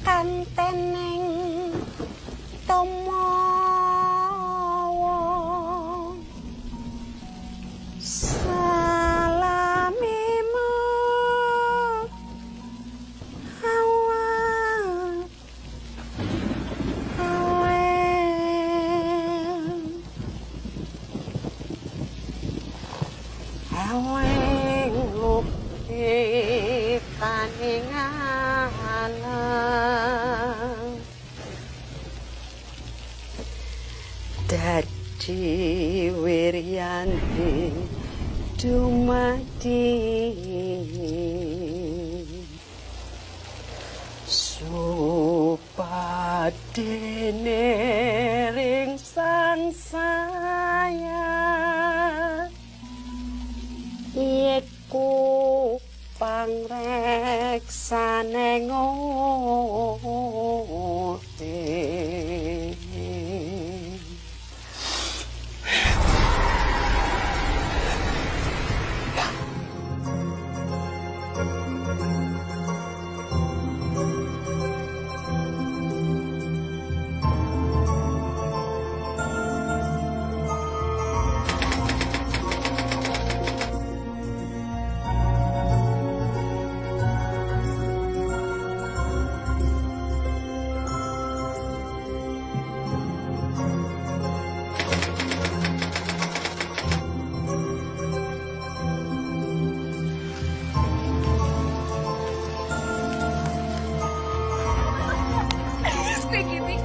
kanteneng tomawa salamimu aweng lupi kaning alam dadi wiryanti dumadi supadene ring sansaya iku pangreksane ngote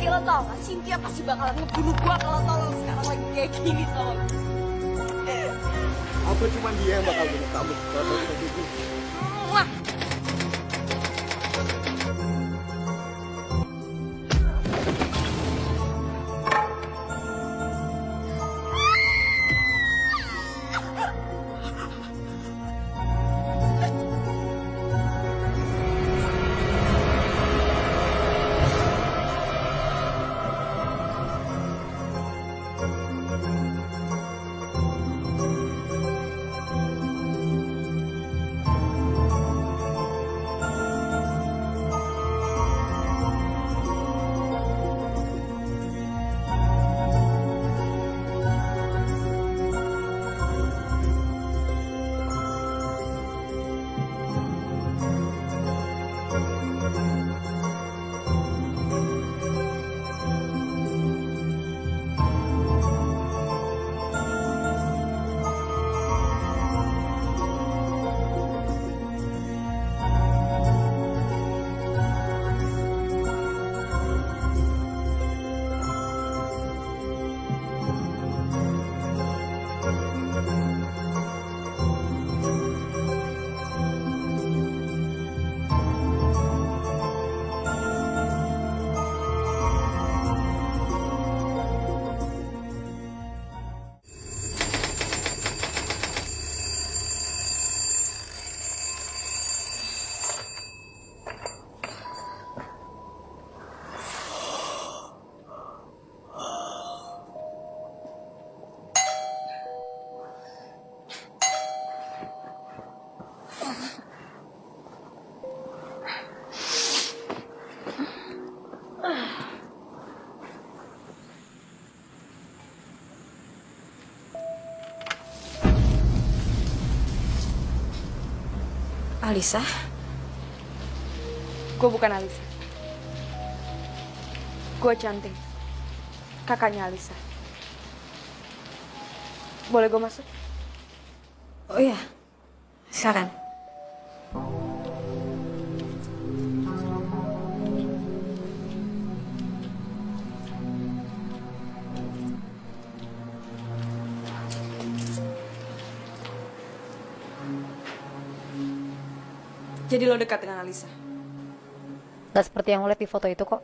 Lo tau gak, Cynthia pasti bakalan ngebunuh gua kalau tau lo sekarang lagi kayak gini sama gue. Apa cuma dia yang bakal bunuh kamu kalau kayak gitu? Wah. Alisa? Gue bukan Alisa. Gue Cantik, kakaknya Alisa. Boleh gue masuk? Oh iya, silakan. Jadi lo dekat dengan Alisa? Gak seperti yang lo lihat di foto itu kok.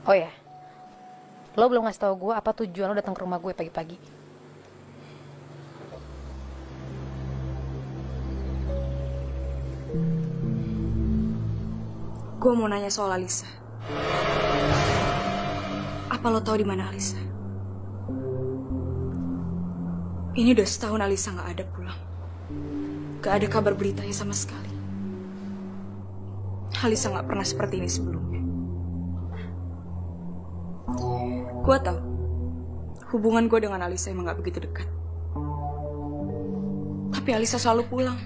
Oh ya, lo belum ngasih tau gue apa tujuan lo datang ke rumah gue pagi-pagi. Gue mau nanya soal Alisa. Apa lo tahu di mana Alisa? Ini udah setahun Alisa nggak ada pulang. Gak ada kabar beritanya sama sekali. Alisa nggak pernah seperti ini sebelumnya. Gue tahu, hubungan gue dengan Alisa emang nggak begitu dekat. Tapi Alisa selalu pulang.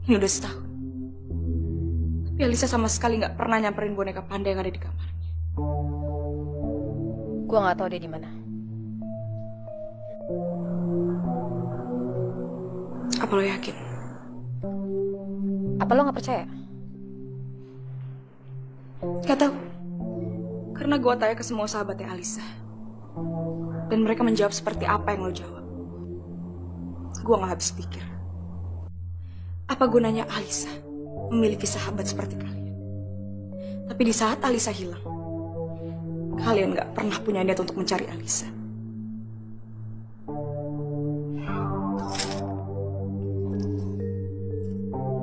Ini udah setahun. Tapi Alisa sama sekali nggak pernah nyamperin boneka panda yang ada di kamarnya. Gue nggak tahu dia di mana. Apa lo yakin? Apa lo nggak percaya? Gak tahu. Karena gue tanya ke semua sahabatnya Alisa. Dan mereka menjawab seperti apa yang lo jawab. Gue gak habis pikir. Apa gunanya Alisa memiliki sahabat seperti kalian? Tapi di saat Alisa hilang, kalian gak pernah punya niat untuk mencari Alisa.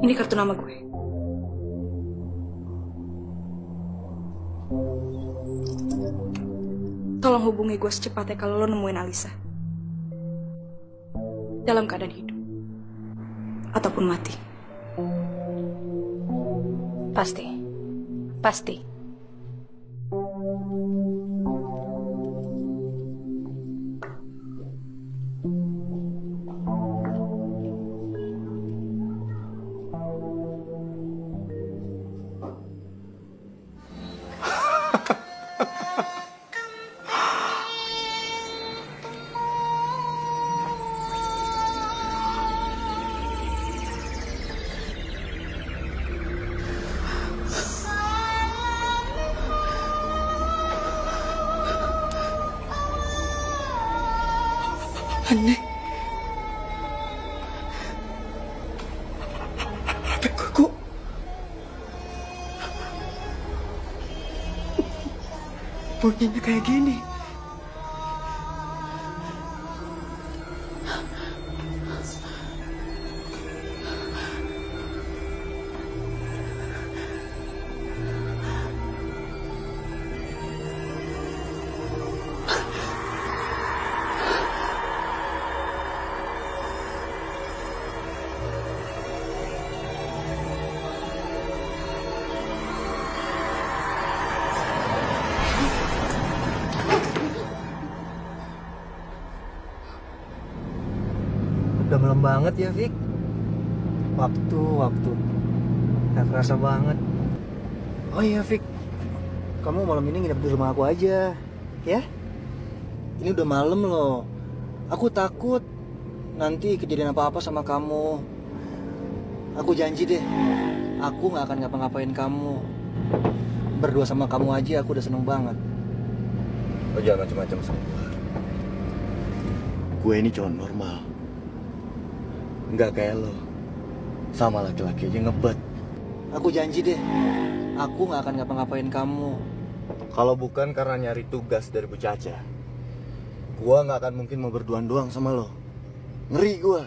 Ini kartu nama gue. Tolong hubungi gue secepatnya kalau lo nemuin Alisa. Dalam keadaan hidup. Ataupun mati. Pasti. Pasti. Aneh. Kok bunyinya kayak gini? Udah malam banget ya, Vic. Waktu. Gak kerasa banget. Oh iya, Vic. Kamu malam ini nginep di rumah aku aja. Ya? Ini udah malam loh. Aku takut nanti kejadian apa-apa sama kamu. Aku janji deh, aku gak akan ngapa-ngapain kamu. Berdua sama kamu aja aku udah seneng banget. Lo jangan macam-macam sama gue. Gue ini cowok normal. Nggak kayak lo. Sama laki-laki aja ngebet. Aku janji deh, aku gak akan ngapa-ngapain kamu. Kalau bukan karena nyari tugas dari Bu Caca, gue nggak akan mungkin mau berduaan doang sama lo. Ngeri gue.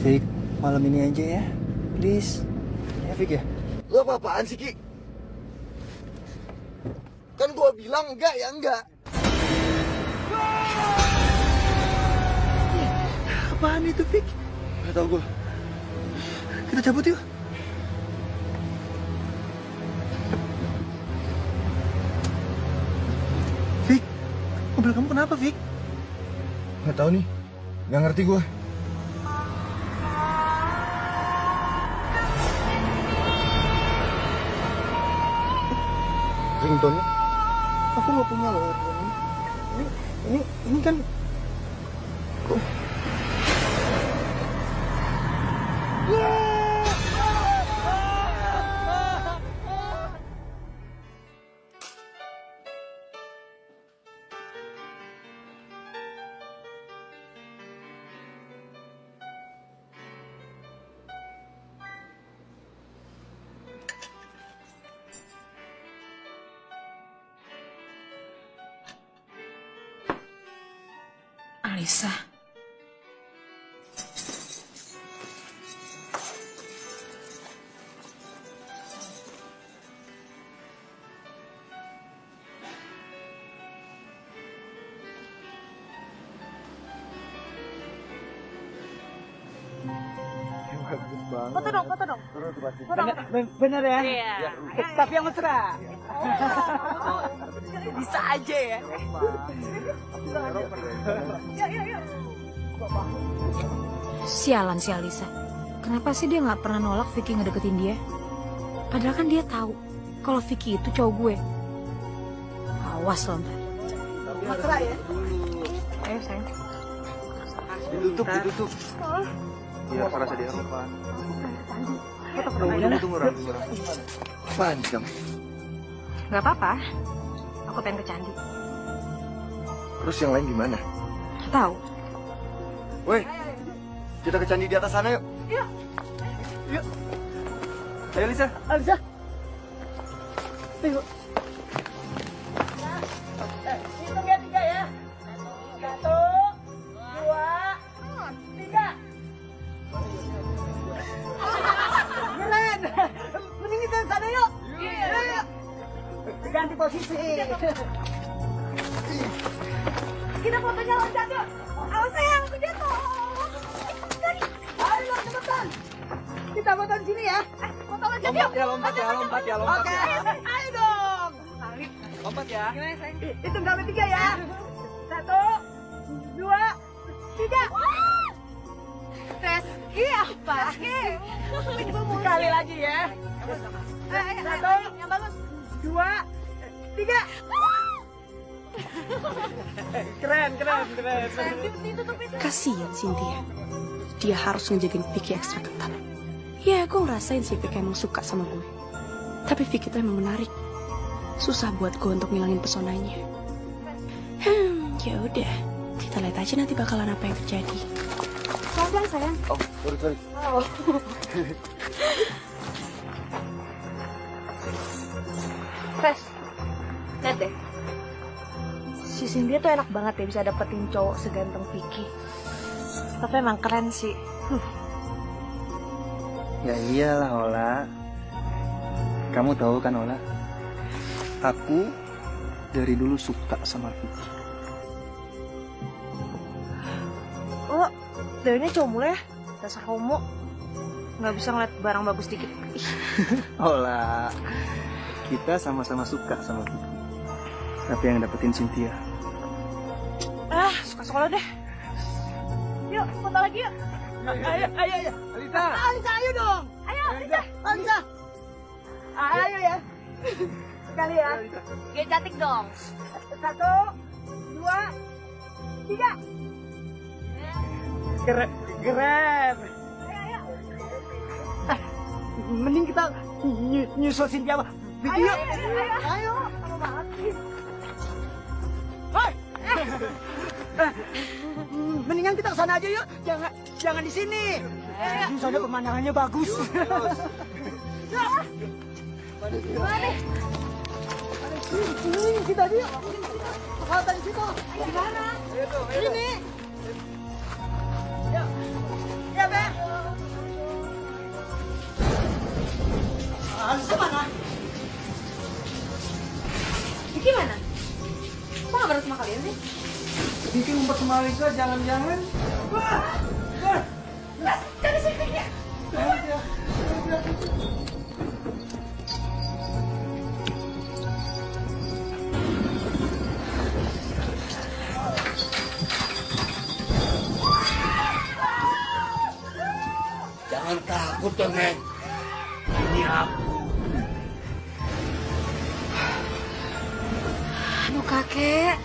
Vic, malam ini aja ya, please. Ya Vic ya. Lo apa-apaan sih, Ki? Kan gue bilang enggak ya enggak. Apaan itu Vic? Gak tau gue. Kita cabut yuk. Vic, mobil kamu kenapa Vic? Gak tau nih. Gak ngerti gue. Ringtone-nya? Aku nggak punya loh. Ini kan. Kok? Alisa. Bagus banget. Foto dong. Terus pasti. Bener ya? Iya. Tapi yang mesra. Bisa aja ya. Sialan si Alisa. Kenapa sih dia nggak pernah nolak Vicky ngedeketin dia? Padahal kan dia tahu kalau Vicky itu cowok gue. Awas loh ntar. Mesra ya? Ayo sayang. Ditutup. Biar merasa diharapkan. Tunggu, Ram. Apaan sih kamu? Nggak apa-apa. Aku pengen ke candi. Terus yang lain gimana? Tahu? Woi, kita ke candi di atas sana yuk. Yuk. Ayo Lisa. Alisa. Ayo. Hitung ya 3 ya. 1, 2, 3. Keren. Mending kita ke sana yuk. Yuk. Ganti posisi. Kita fotonya loncat yuk. Awas sayang, aku jatuh. Ayo cepetan. Kita foto di sini ya. Foto loncat yuk. Lompat ya. Oke. Ayo dong. Lompat ya. Gimana sayang? Hitung sampai 3 ya. 1, 2, 3. Tes. Iya apa? Sekali lagi ya. 1, Yang bagus. 2, 3. Keren. Kasian Cynthia. Dia harus ngejagain Vicky ekstra ketat. Ya, gue ngerasain sih Vicky emang suka sama gue. Tapi Vicky tuh emang menarik. Susah buat gue untuk ngilangin pesonanya. Ya udah. Kita lihat aja nanti bakalan apa yang terjadi. Pelan sayang. Oh, sorry. Tes. Lihat deh. Si Cynthia tuh enak banget ya bisa dapetin cowok seganteng Vicky. Tapi emang keren sih. Ya iyalah Ola. Kamu tahu kan Ola? Aku dari dulu suka sama Vicky. Oh, Dewinya cowok mulu ya? Dasar homo. Nggak bisa ngeliat barang bagus dikit. Ih, Ola, kita sama-sama suka sama Vicky. Tapi yang dapetin Cynthia. suka sekolah deh. Yuk, foto lagi yuk. Ayo. Alisa, ayo dong. Ayo, Lisa. Alisa. Ayo ya. Sekali ya. Dia cantik dong. 1, 2, 3. Keren. Mending kita nyusul Cynthia video. Ayo. Lama banget sih. Hoi. Mendingan kita ke sana aja yuk. Jangan di sini. Di sana pemandangannya bagus. Gimana? Ini kita dia. Kelihatan di situ. Gimana? Ini. Ya, Be. Alisa mana? Vicky mana? Kok nggak bareng sama kalian sih? Vicky ngumpet sama Alisa, jangan-jangan. Cari si Vicky. Jangan takut dong, Neng. Ini aku. Aduh kakek.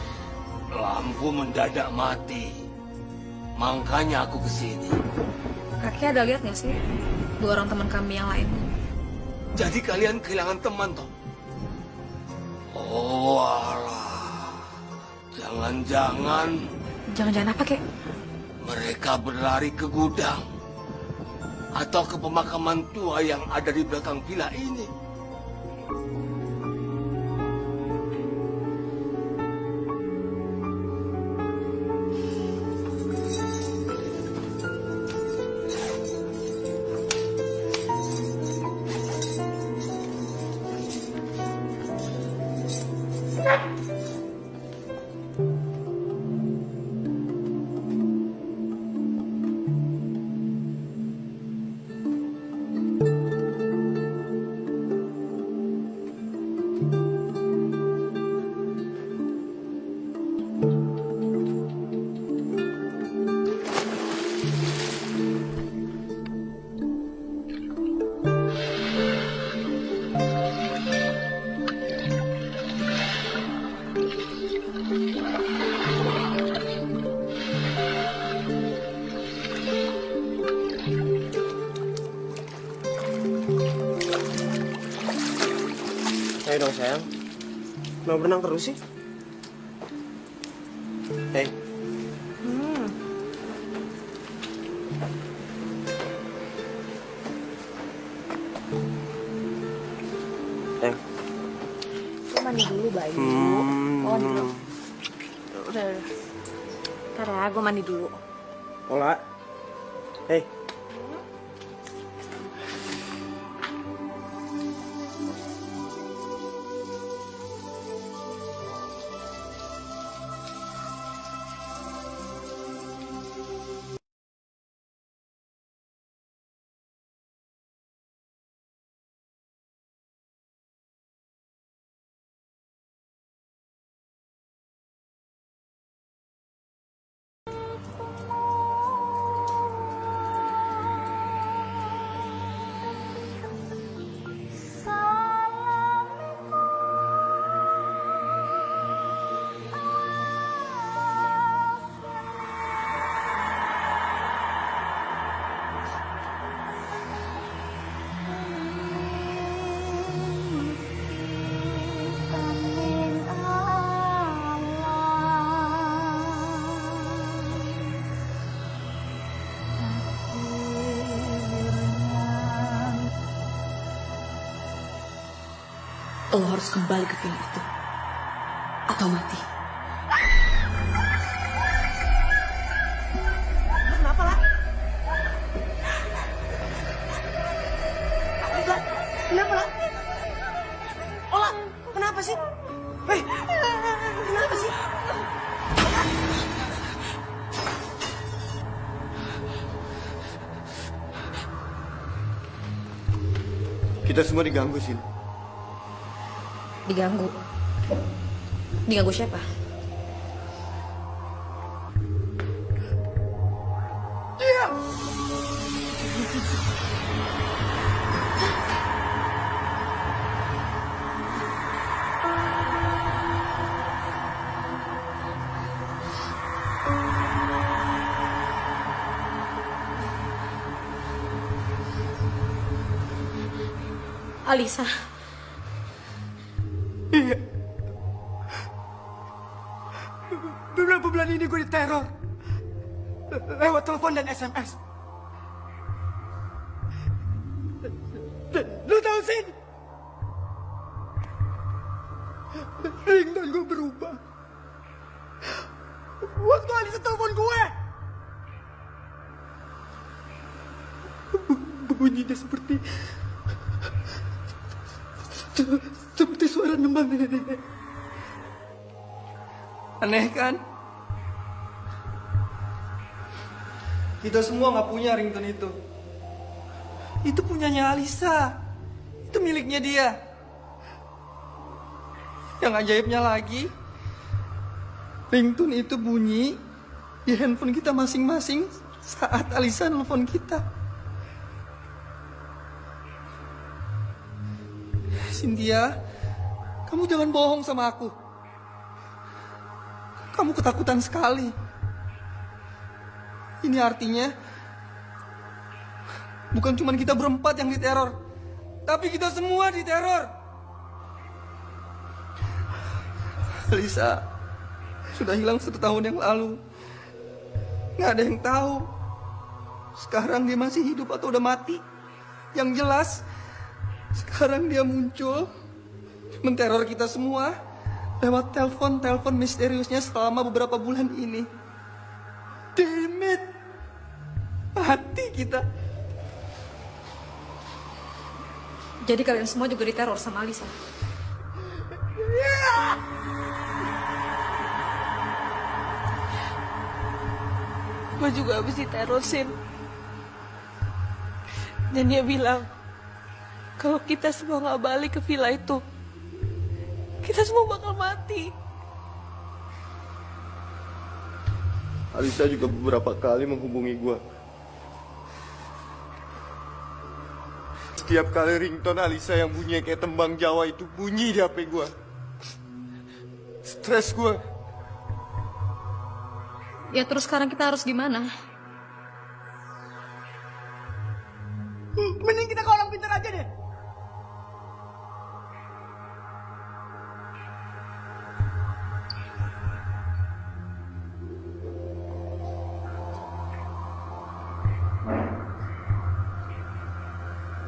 Lampu mendadak mati. Makanya aku kesini. Kakek ada lihat nggak sih 2 orang teman kami yang lain? Jadi kalian kehilangan teman, toh? Oh, alah. Jangan-jangan Jangan-jangan apa kek? mereka berlari ke gudang. Atau ke pemakaman tua yang ada di belakang villa ini. Ayo dong sayang. Mau berenang terus sih? Hey. Sayang. Gue mandi dulu, Bayu. Oh, mandi dulu. Udah. Ntar ya, gue mandi dulu. Ola. Hey. Lo harus kembali ke villa itu. Atau mati. Kenapa lah? Kenapa lah? Ola, kenapa sih? Hei, kenapa sih? Kita semua diganggu, Sin. Diganggu. Diganggu siapa? Alisa. Iya. Beberapa bulan ini gue diteror. Lewat telepon dan SMS. Lu tahu sih? Ringtone gue berubah. Waktu Alisa telepon gue. Bunyinya seperti suara nembang nenek. Aneh kan? Kita semua nggak punya ringtone itu. Itu punyanya Alisa. Itu miliknya dia. Yang ajaibnya lagi, ringtone itu bunyi di handphone kita masing-masing saat Alisa nelfon kita. Cynthia, kamu jangan bohong sama aku. Kamu ketakutan sekali. Ini artinya bukan cuma kita berempat yang diteror, tapi kita semua diteror. Alisa sudah hilang 1 tahun yang lalu. Nggak ada yang tahu sekarang dia masih hidup atau udah mati. Yang jelas sekarang dia muncul menteror kita semua lewat telepon misteriusnya selama beberapa bulan ini. Damn it. Mati kita. Jadi kalian semua juga diteror sama Alisa? Gue juga habis diteror, Sin. Dan dia bilang, kalau kita semua nggak balik ke villa itu, kita semua bakal mati. Alisa juga beberapa kali menghubungi gue. Setiap kali ringtone Alisa yang bunyi kayak tembang Jawa itu bunyi di HP gue. Stres gue. Ya terus sekarang kita harus gimana? Mending kita ke orang pintar aja deh.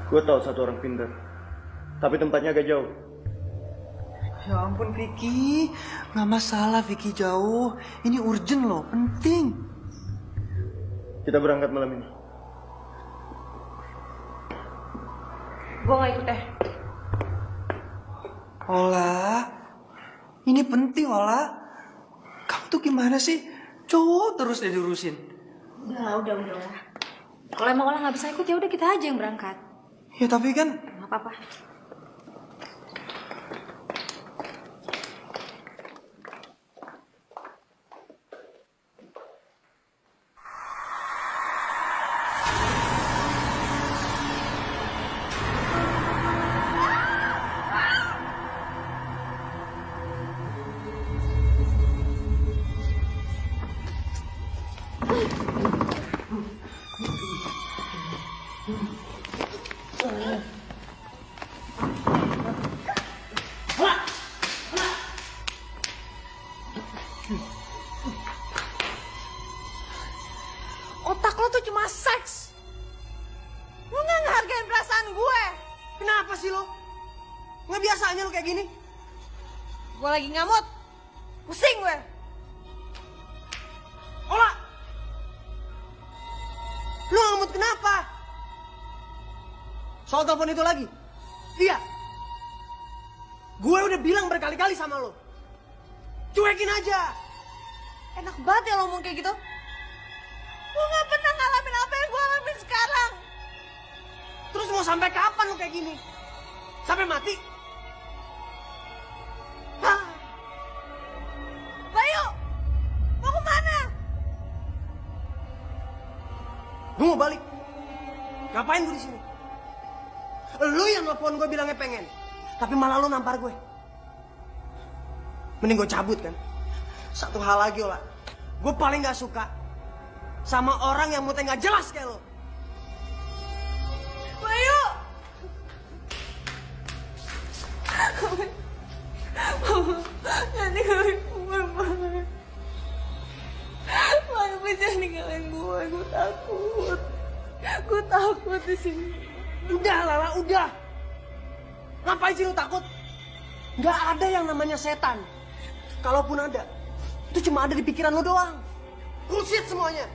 Gue tahu satu orang pintar, tapi tempatnya agak jauh. Ya ampun Vicky, nggak masalah Vicky jauh. Ini urgent loh, penting. Kita berangkat malam ini. Gue gak ikut deh. Ola, ini penting Ola. Kamu tuh gimana sih? Cowok terus deh diurusin. Udah. Kalau emang Ola nggak bisa ikut, ya udah kita aja yang berangkat. Ya tapi kan Nggak apa-apa. Otak lo tuh cuma seks. Lo gak ngehargain perasaan gue. kenapa sih lo? Nggak biasanya lo kayak gini. Gue lagi ngamut. Pusing gue. Ola, lo ngamut kenapa? Soal telepon itu lagi? Iya. Gue udah bilang berkali-kali sama lo. Cuekin aja. Enak banget ya lo ngomong kayak gitu. Lo gak pernah ngalamin apa yang gue alamin sekarang. Terus mau sampai kapan lo kayak gini? Sampai mati? Hah? Bayu, mau kemana? Gue mau balik. Ngapain gue di sini? Lu yang nelfon gue bilangnya pengen, tapi malah lu nampar gue. Mending gue cabut kan. Satu hal lagi Ola, gue paling gak suka sama orang yang mutnya gak jelas kayak lo. Bayu! Nanti kalian keluar banget. Bayu, jangan ninggalin gue takut. Gue takut di sini. Udah Lala, udah. Ngapain sih lu takut? Gak ada yang namanya setan. Kalaupun ada, itu cuma ada di pikiran lu doang. Bullshit semuanya.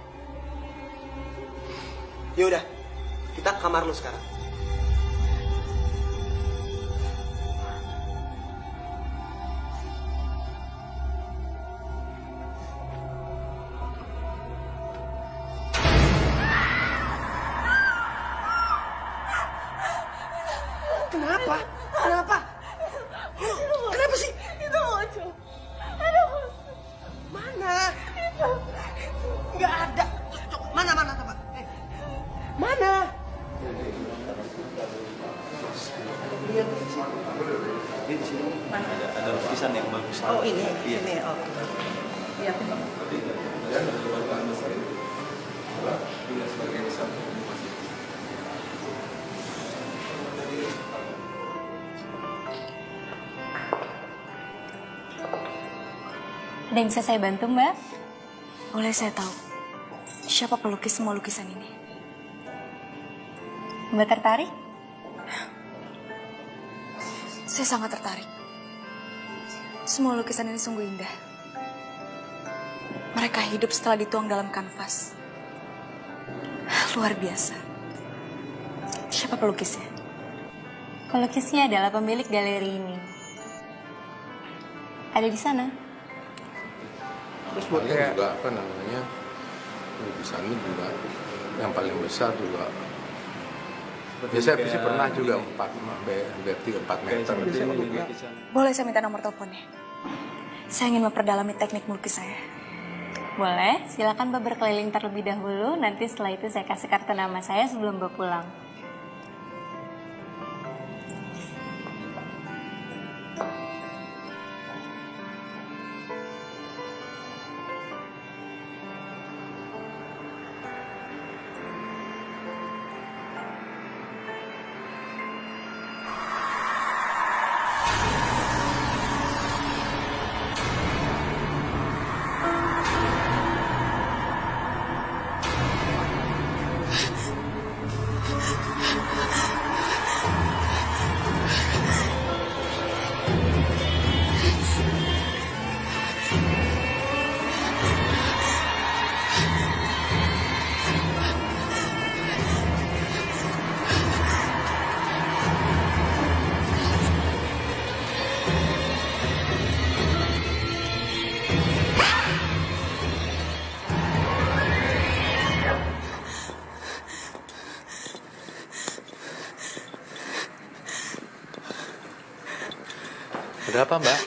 Yaudah, kita ke kamar lu sekarang. Kenapa? Kenapa? Kenapa sih? Itu Mojo. Ada Mojo. Mana? Nggak ada. Mana coba? Mana? Lihat di sini. Di sini. Ada lukisan yang bagus. Oh ini, Iya. ini. Oh. Iya. Ada yang bisa saya bantu, Mbak? Boleh saya tahu siapa pelukis semua lukisan ini? Mbak tertarik? Saya sangat tertarik. Semua lukisan ini sungguh indah. Mereka hidup setelah dituang dalam kanvas. Luar biasa. Siapa pelukisnya? Pelukisnya adalah pemilik galeri ini. Ada di sana. Terus buat juga apa namanya, lukisannya juga yang paling besar juga. Ya saya sih pernah juga 4 meter. Boleh saya minta nomor teleponnya? Saya ingin memperdalami teknik melukis saya. Boleh, silakan Mbak berkeliling terlebih dahulu. Nanti setelah itu saya kasih kartu nama saya sebelum Mbak pulang. Ada apa, Mbak?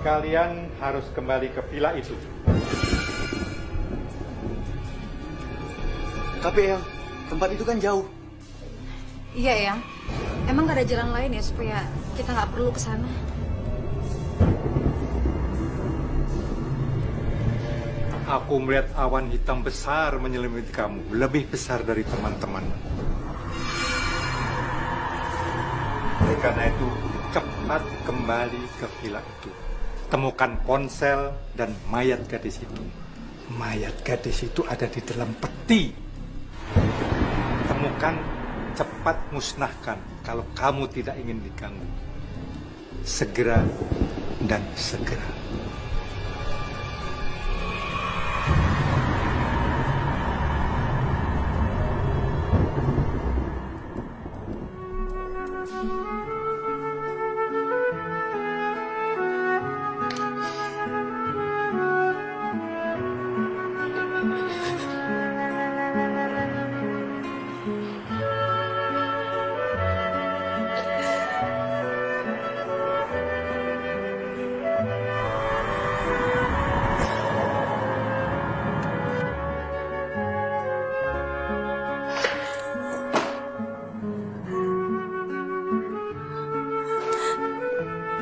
Kalian harus kembali ke villa itu. Tapi Eyang, tempat itu kan jauh. Iya, Eyang. Emang gak ada jalan lain ya supaya kita nggak perlu ke sana? Aku melihat awan hitam besar menyelimuti kamu, lebih besar dari teman-teman. Oleh karena itu, cepat kembali ke villa itu. Temukan ponsel dan mayat gadis itu. Mayat gadis itu ada di dalam peti. Temukan, cepat musnahkan kalau kamu tidak ingin diganggu. Segera dan segera.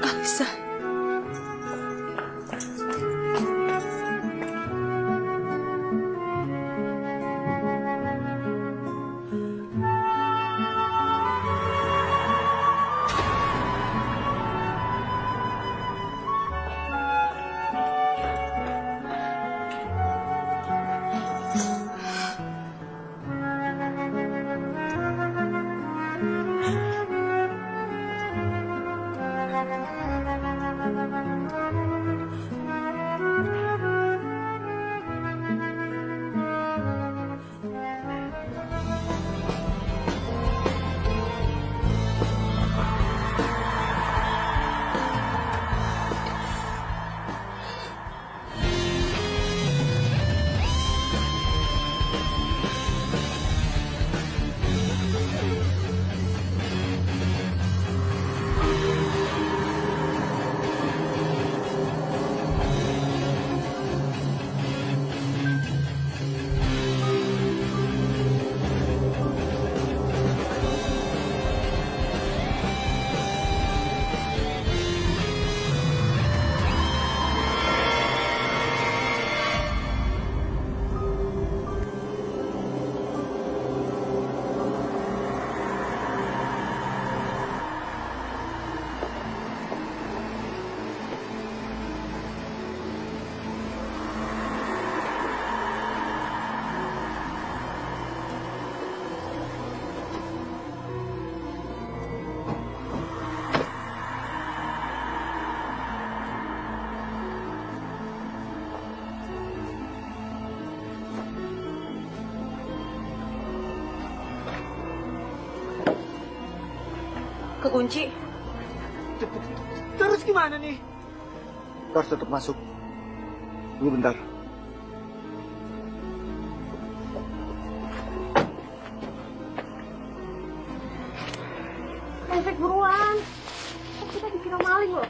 Alisa. Kekunci. Terus gimana nih? Harus tetap masuk. Tunggu bentar. Efek buruan. Kok kita dikira maling loh?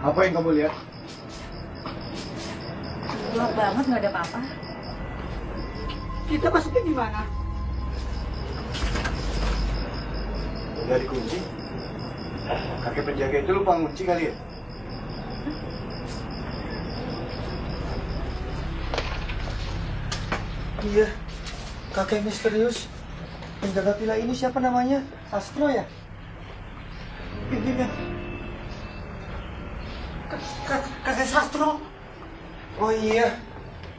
Apa yang kamu lihat? Gelap banget, nggak ada apa-apa. Kita masuknya gimana? Udah dikunci. Kakek penjaga itu lupa ngunci kali ya? Iya, kakek misterius. Penjaga villa ini siapa namanya? Astro ya? Gini. Kakek Sastro. Oh iya,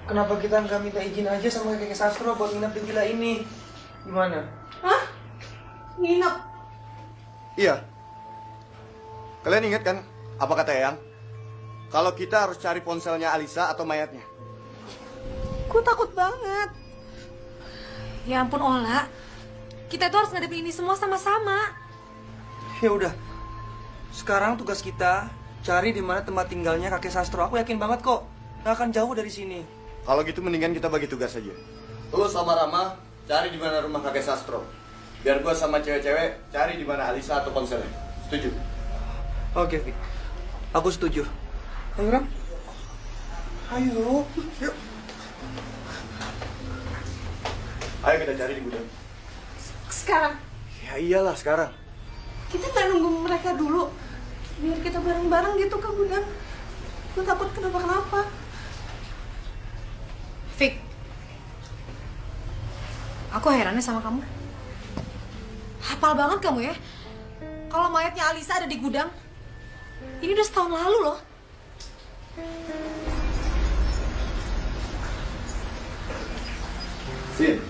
kenapa kita nggak minta izin aja sama kakek Sastro buat nginep di villa ini? Gimana? Hah? Nginep? Iya. Kalian ingat kan apa kata Eyang? Kalau kita harus cari ponselnya Alisa atau mayatnya. Gue takut banget. Ya ampun Ola, kita tuh harus ngadepin ini semua sama-sama. Ya udah, sekarang tugas kita cari di mana tempat tinggalnya kakek Sastro. Aku yakin banget kok, nggak akan jauh dari sini. Kalau gitu mendingan kita bagi tugas saja. Lu sama Rama cari di mana rumah kakek Sastro. Biar gua sama cewek-cewek cari di mana Alisa atau ponselnya. Setuju? Oke, Vic. Aku setuju. Ayo, Ram. Ayo, yuk. Ayo kita cari di gudang. Sekarang? Ya iyalah sekarang. Kita nggak nunggu mereka dulu. Biar kita bareng-bareng gitu ke gudang. Gue takut kenapa-kenapa. Fik, aku herannya sama kamu. Hafal banget kamu ya. Kalau mayatnya Alisa ada di gudang. Ini udah setahun lalu loh. Sin,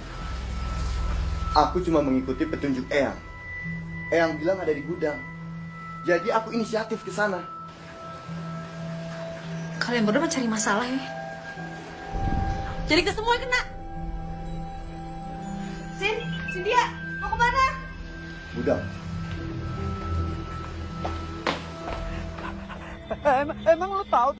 aku cuma mengikuti petunjuk Eyang. Eyang bilang ada di gudang. Jadi aku inisiatif ke sana. Kalian berdua mencari masalah ya. Jadi ke semua yang kena. Cynthia, mau kemana? Gudang. Emang lu tahu?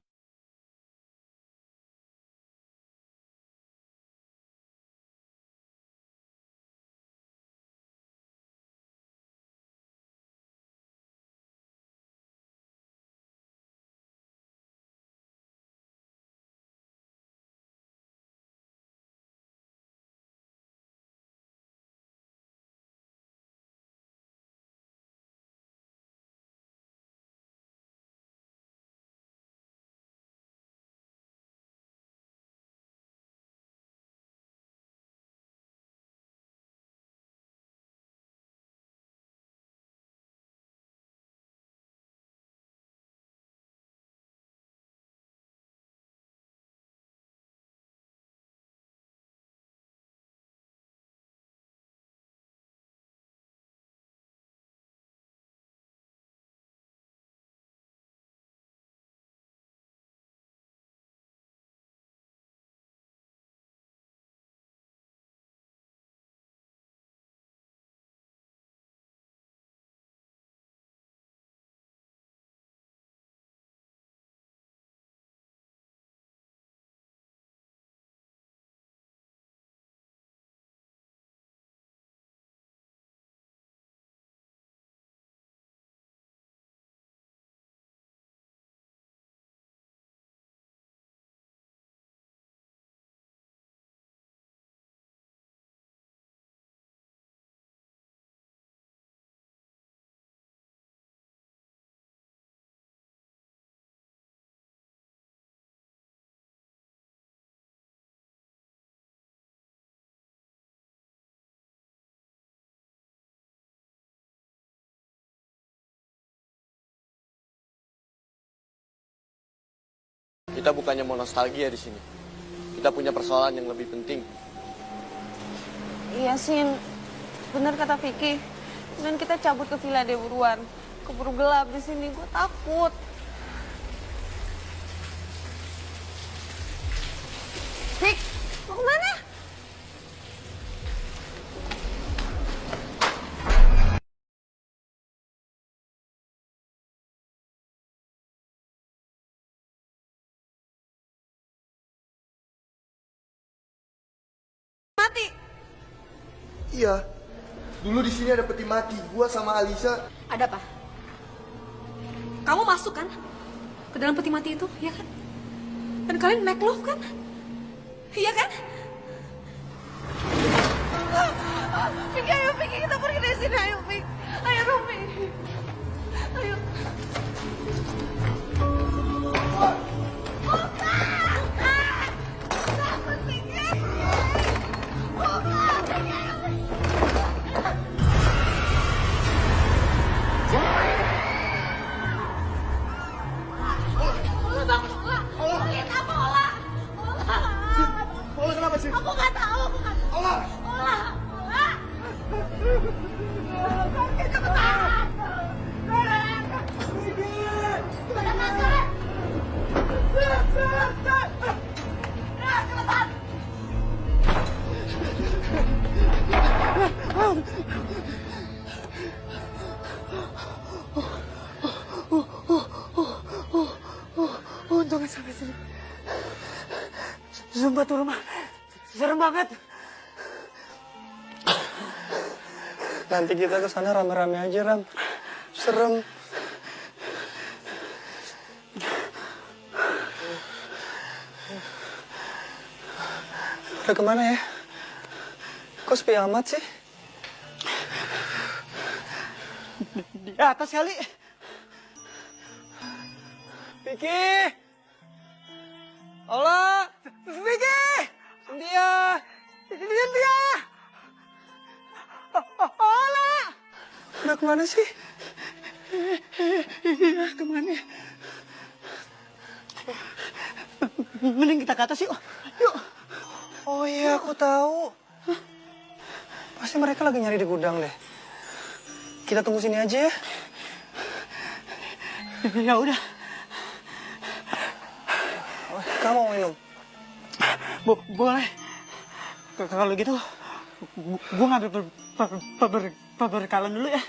Kita bukannya mau nostalgia di sini. Kita punya persoalan yang lebih penting. Iya, Sin. Bener kata Vicky. Dan kita cabut ke villa deh buruan. Keburu gelap di sini, gue takut. Vic, mau kemana? Mati. Iya. Dulu di sini ada peti mati. Gua sama Alisa. Ada apa? Kamu masuk kan ke dalam peti mati itu, ya kan? Dan kalian make love kan? Iya kan? Vicky, ayo Vicky, kita pergi dari sini. Ayo Vicky. Ayo dong Vicky. Ayo. Untung sampai sini. Sumpah tuh rumah serem banget. Nanti kita ke sana rame-rame aja, Ram. Serem. Udah kemana ya? Kok sepi amat sih? Di atas kali. Vicky! Ola! Vicky! Cynthia! Cynthia! Ola! Udah kemana sih? Iya, kemana? Mending kita ke atas yuk. Yuk. Oh iya, aku tahu. Pasti mereka lagi nyari di gudang deh. Kita tunggu sini aja ya. Ya udah. Kamu mau minum? Boleh. Kalau gitu, gue ngambil perbekalan dulu ya.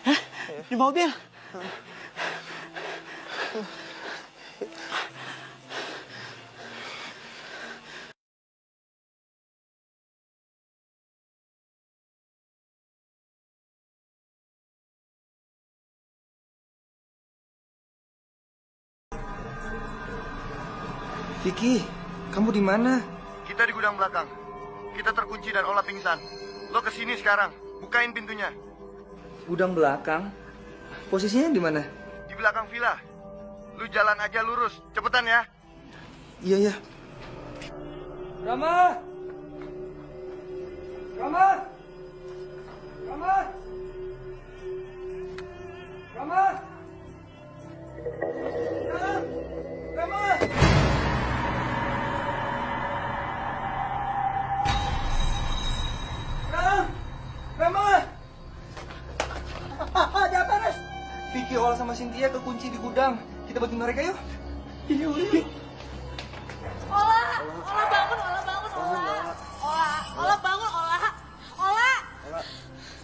Hah? Di mobil. Vicky, kamu di mana? Kita di gudang belakang. Kita terkunci dan Ola pingsan. Lo kesini sekarang, bukain pintunya. Gudang belakang? Posisinya di mana? Di belakang villa. Lu jalan aja lurus, cepetan ya. Iya, iya. Rama! Rama! Rama! Rama! Rama! Rama! Ada apa, Res? Vicky, Ola sama Cynthia kekunci di gudang. Kita bantu mereka yuk. Iya, yuk. Ola bangun, Ola bangun, Ola. Ola bangun, Ola. Ola.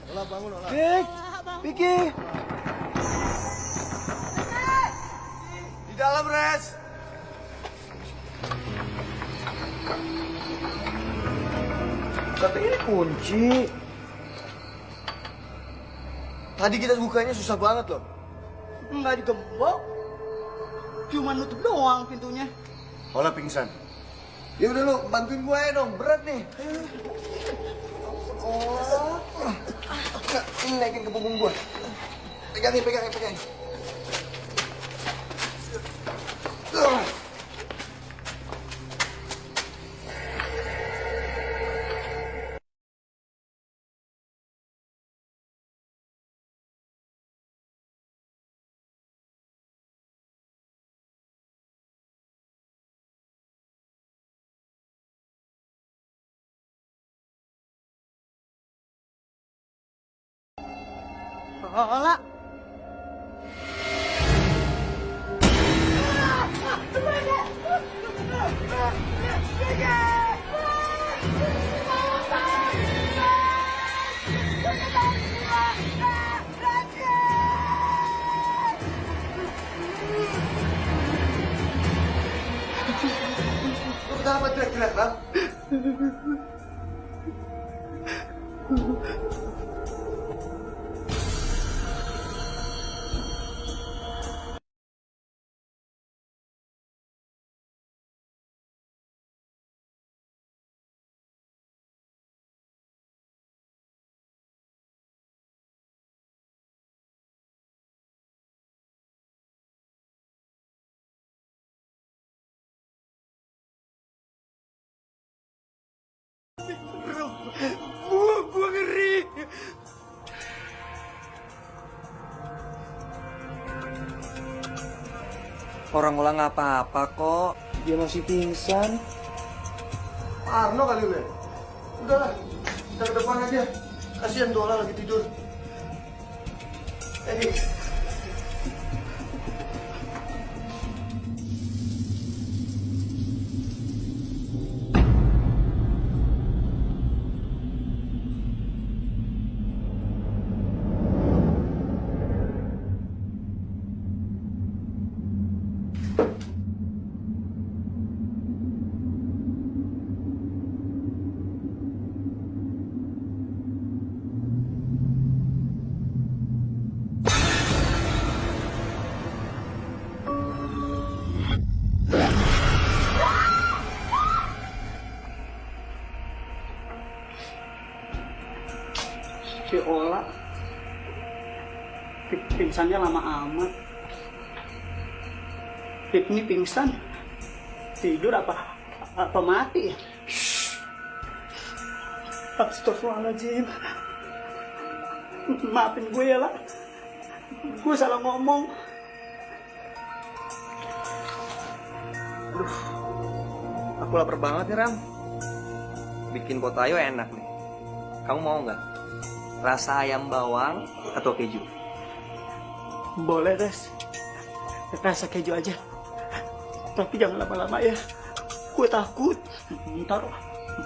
Ola bangun, Ola. Vicky. Di dalam, Res. Katanya ini kunci. Tadi kita bukanya susah banget loh. Nggak digembok. Cuma nutup doang pintunya. Ola pingsan. Ya udah lo, bantuin gue aja dong, berat nih. Oh. Ini naikin ke punggung gue. Pegangin. Ola. Kenapa teriak-teriak, Bang? Gua ngeri. Orang Ola nggak apa-apa kok. Dia masih pingsan. Arno kali gue. Udahlah, kita ke depan aja. Kasihan tuh Ola lagi tidur. Si Ola pingsannya lama amat. Pip ini pingsan tidur apa mati ya? Astagfirullahaladzim. Maafin gue ya lah, gue salah ngomong. Aduh, aku lapar banget nih Ram. Bikin potayo enak nih. Kamu mau nggak? Rasa ayam bawang atau keju? Boleh, Res. Rasa keju aja. Tapi jangan lama-lama ya. Gue takut. Ntar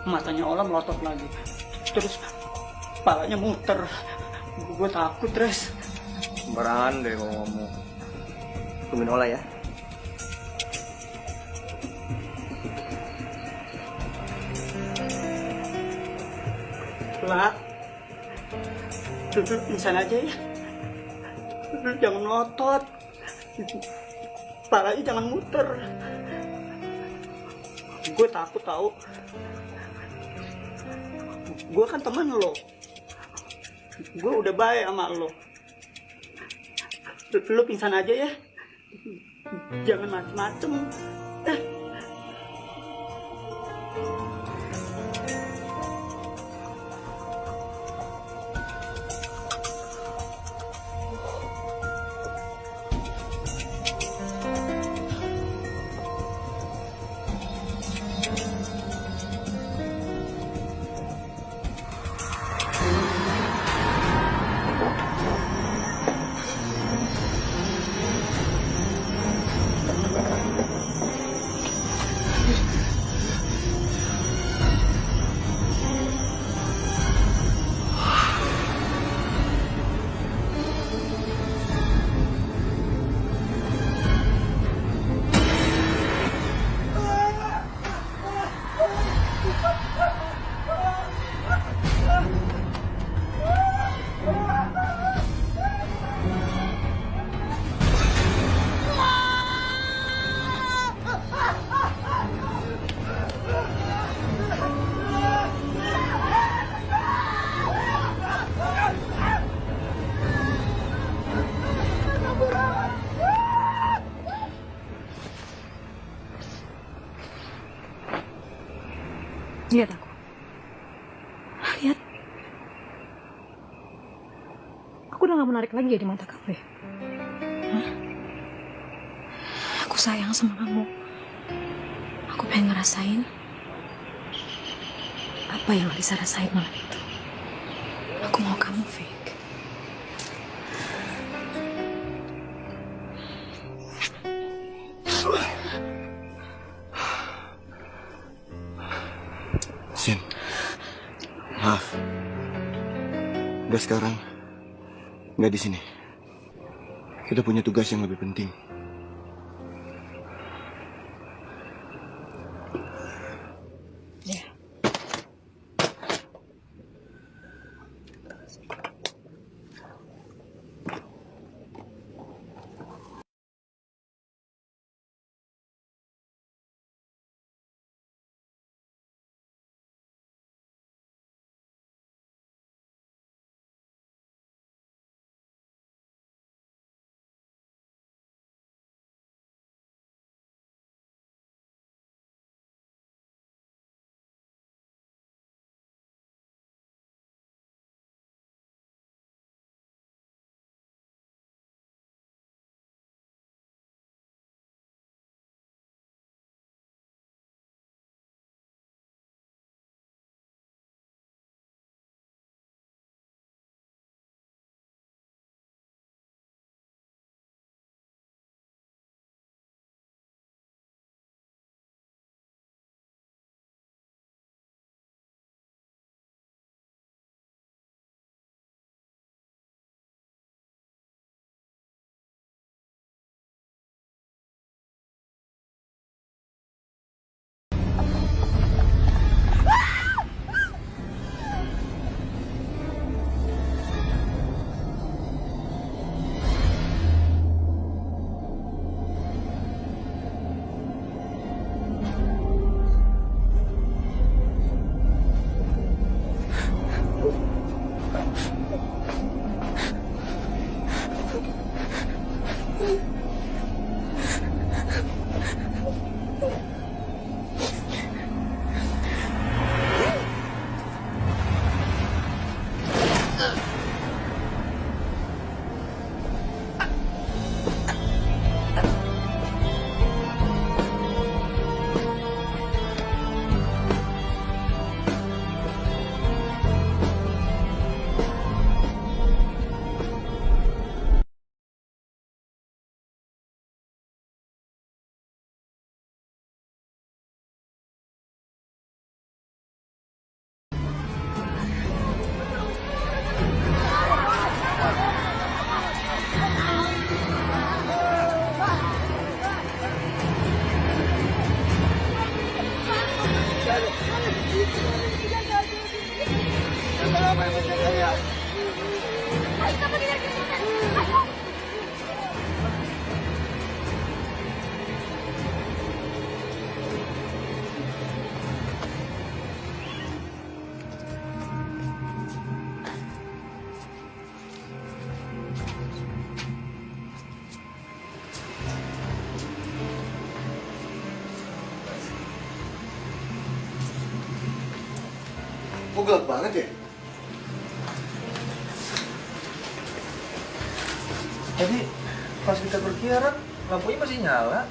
matanya Ola melotot lagi. Terus kepalanya muter. Gue takut, Res. Sembarangan deh kalau ngomong. Tungguin Ola ya. Lah, duduk pingsan aja ya. Jangan melotot. Kepalanya jangan muter. Gue takut tahu. Gue kan teman lo. Gue udah baik sama lo. Lo pingsan aja ya. Jangan macem-macem. Lihat aku. Lihat. Aku udah gak menarik lagi ya di mata kamu ya. Hah? Aku sayang sama kamu. Aku pengen ngerasain apa yang Alisa rasain malam itu. Aku mau kamu, Vic. Sin, maaf. Udah sekarang nggak di sini. Kita punya tugas yang lebih penting. Kok gelap banget ya? Tapi pas kita berkeliaran, lampunya masih nyala.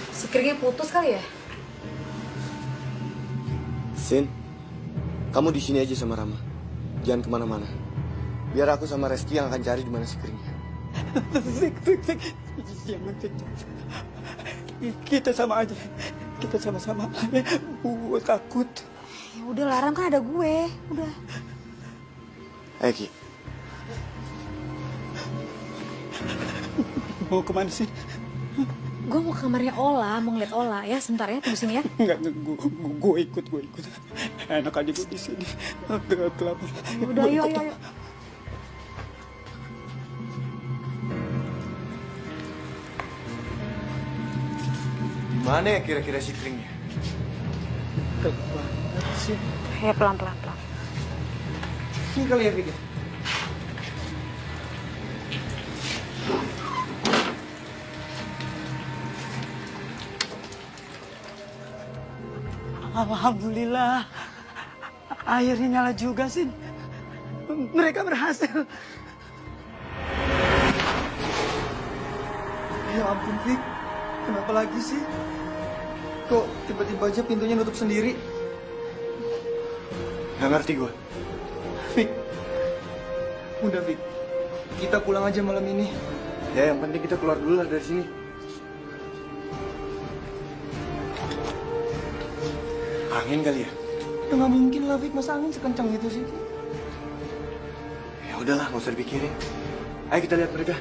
Sekriknya putus kali ya? Sin, kamu di sini aja sama Rama. Jangan kemana-mana. Biar aku sama Reski yang akan cari di mana Fikrinya. Fik. Jangan, Fik. Kita sama aja. Kita sama-sama. Gue takut. Ya udah larang kan ada gue. Udah. Ayo Ki. Mau kemana sih? Gue mau ke kamarnya Ola, mau ngeliat Ola ya. Sebentar ya, tunggu sini ya. Enggak, gue ikut. Enak aja gue di sini. Gelap. Udah, ayo. Mana ya kira-kira si Kringnya? Gelap banget sih. Ya pelan-pelan. Ini kali ya, Fik. Alhamdulillah. Airnya nyala juga, Sin. Mereka berhasil. Ya ampun, Fik. Kenapa lagi sih? Kok tiba-tiba aja pintunya nutup sendiri? Gak ngerti gue. Fik. Udah, Fik. Kita pulang aja malam ini. Ya, yang penting kita keluar dulu lah dari sini. Angin kali ya? Ya nggak mungkin lah, Fik. Masa angin sekencang gitu sih? Ya udahlah, nggak usah dipikirin. Ayo kita lihat mereka.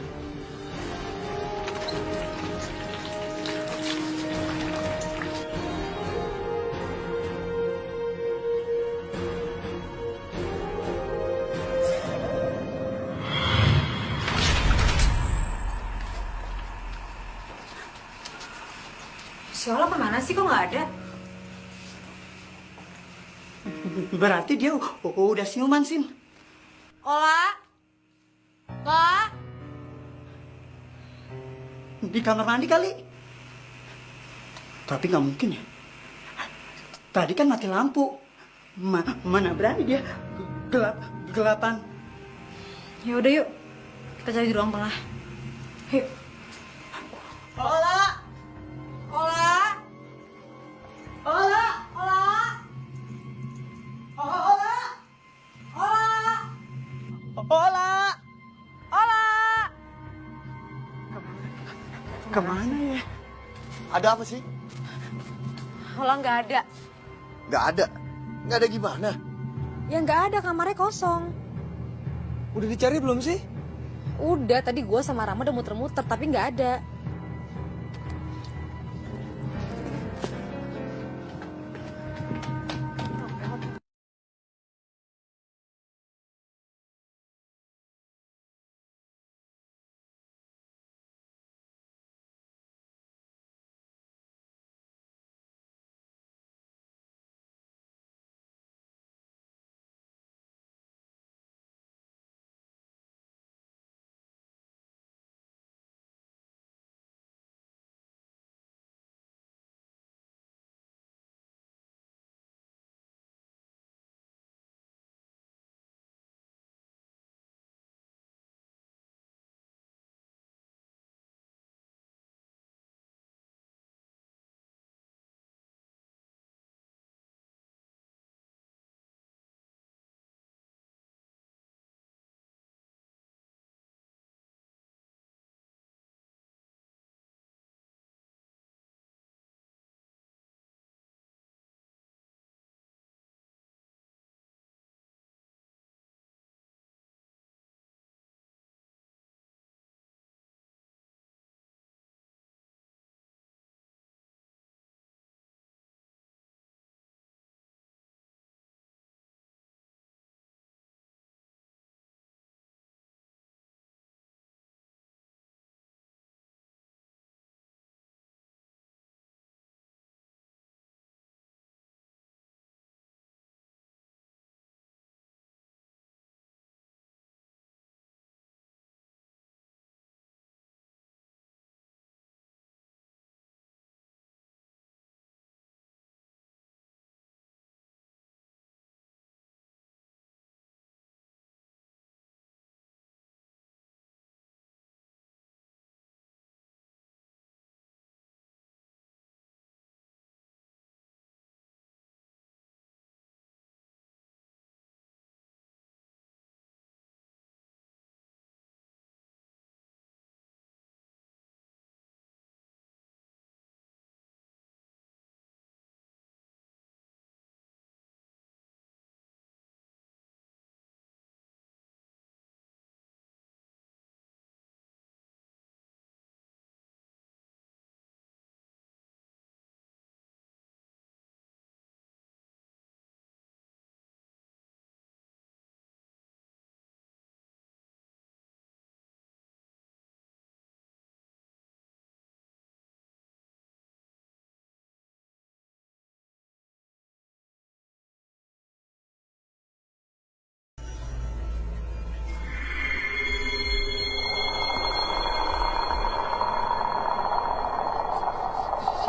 Si Ola kemana sih? Kok nggak ada? Berarti dia udah siuman, Sin. Ola? Di kamar mandi kali. Tapi nggak mungkin ya. Tadi kan mati lampu. Mana berani dia gelapan. Ya udah yuk, kita cari di ruang tengah. Yuk. Ola. Kemana ya? Ada apa sih? Ola nggak ada. Nggak ada? Nggak ada gimana? Ya nggak ada, kamarnya kosong. Udah dicari belum sih? Udah, tadi gue sama Rama udah muter-muter, tapi nggak ada.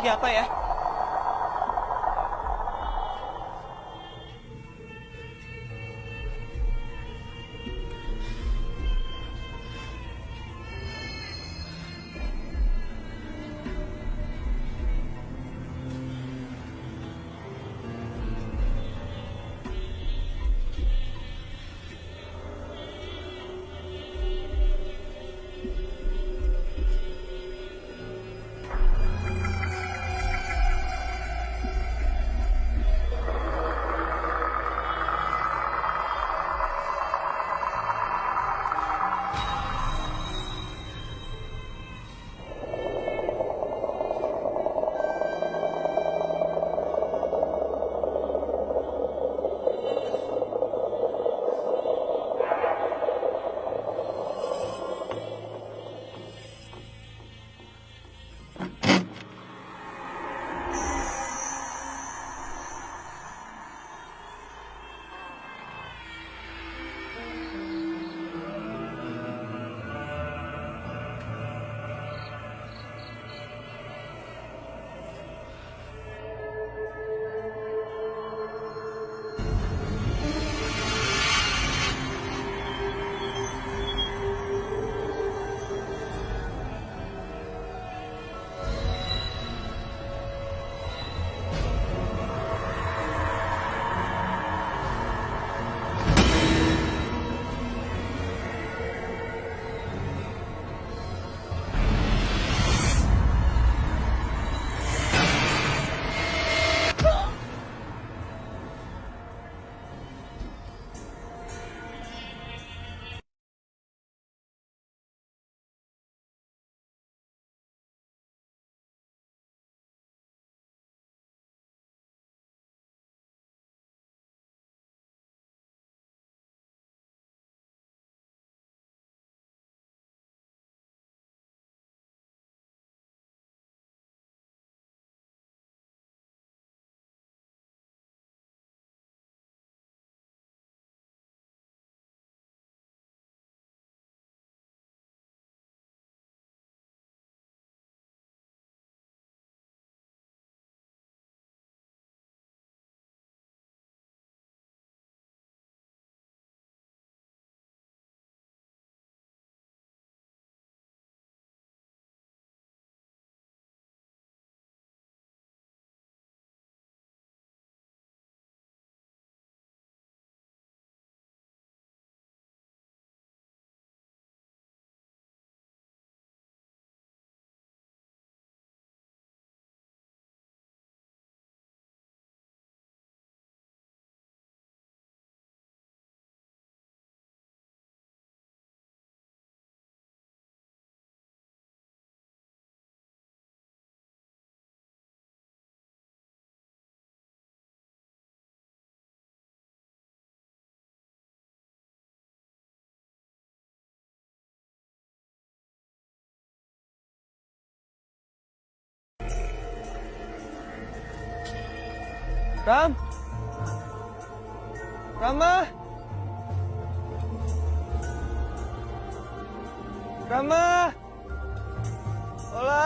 Lagi apa ya? Ram? Rama? Rama? Ola?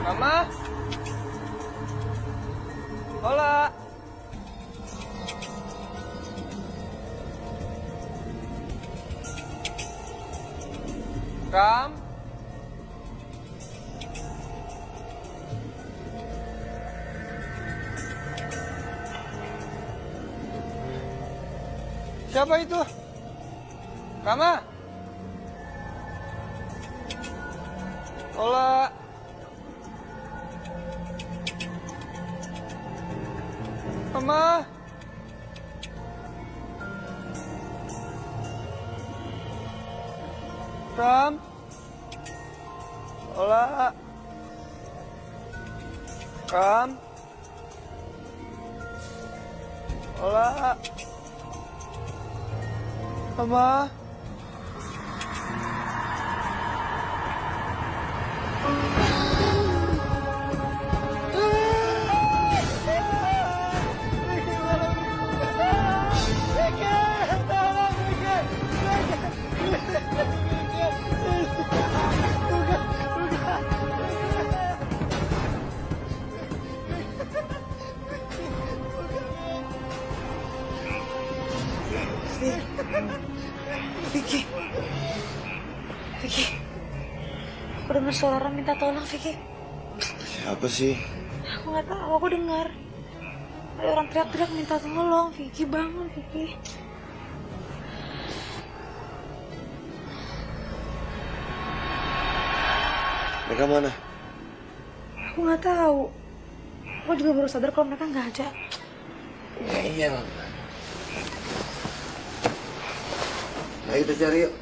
Rama? Ola? Ram? Siapa itu? Rama? Ola? Rama? Ram? Ola? Ram? Ola? Mama? Aku dengar suara orang minta tolong, Vicky. Siapa sih? Aku nggak tahu, aku dengar. Ada orang teriak-teriak minta tolong, Vicky, bangun, Vicky. Mereka mana? Aku nggak tahu. Aku juga baru sadar kalau mereka nggak ada. Iya. Ayo kita cari yuk.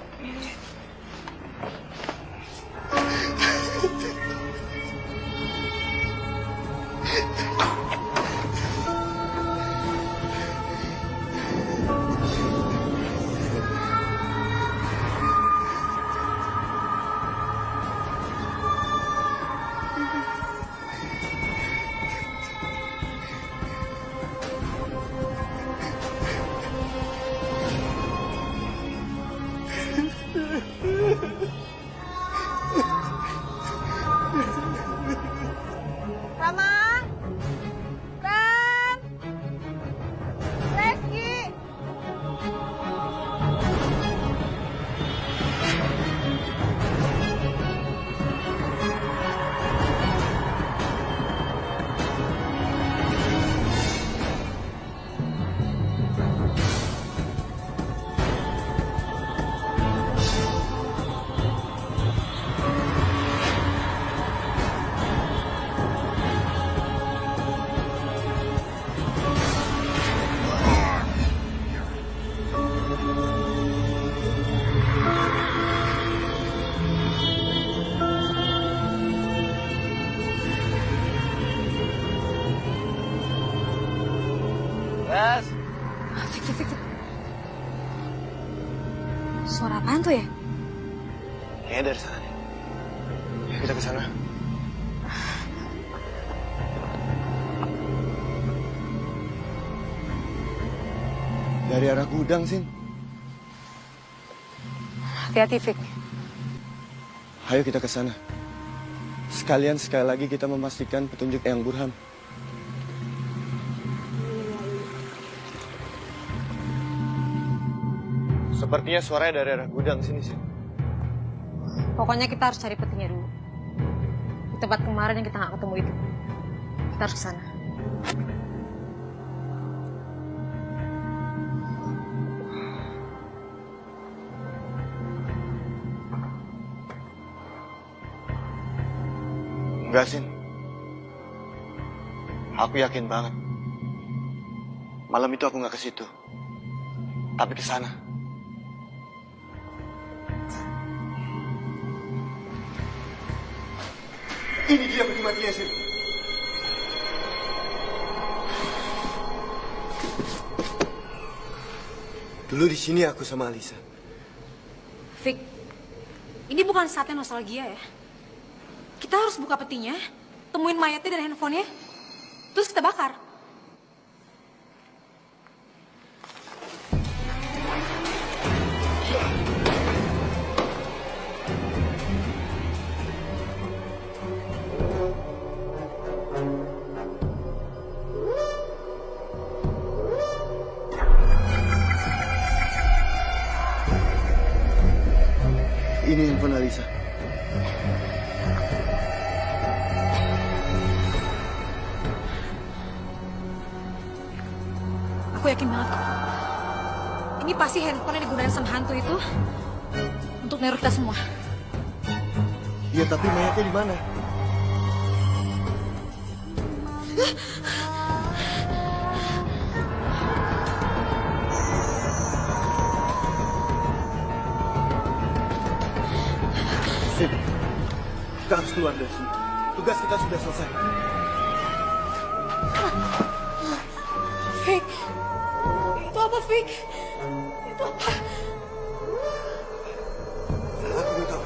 Rama, Ren, Reski. Suara apaan tuh ya? Kayaknya dari sana nih. Ayo kita ke sana. Dari arah gudang, Sin. Hati-hati, Vic. Ayo kita ke sana. Sekali lagi kita memastikan petunjuk Eyang Burhan. Sepertinya suaranya dari arah gudang sini sih. Pokoknya kita harus cari petinya dulu. Di tempat kemarin yang kita nggak ketemu itu. Kita harus ke sana. Enggak, Sin. Aku yakin banget. Malam itu aku nggak ke situ. Tapi ke sana. Ini dia peti matinya, Sin. Dulu di sini aku sama Alisa. Vic, ini bukan saatnya nostalgia ya. Kita harus buka petinya, temuin mayatnya dan handphonenya, terus kita bakar. Ini handphone Alisa. Aku yakin banget kok. Ini pasti handphone yang digunakan sama hantu itu untuk neror kita semua. Iya, tapi mayatnya di mana? Sin, kita harus keluar dari sini. Tugas kita sudah selesai. Vic, itu apa, Vic? Itu apa? Aku nggak tahu.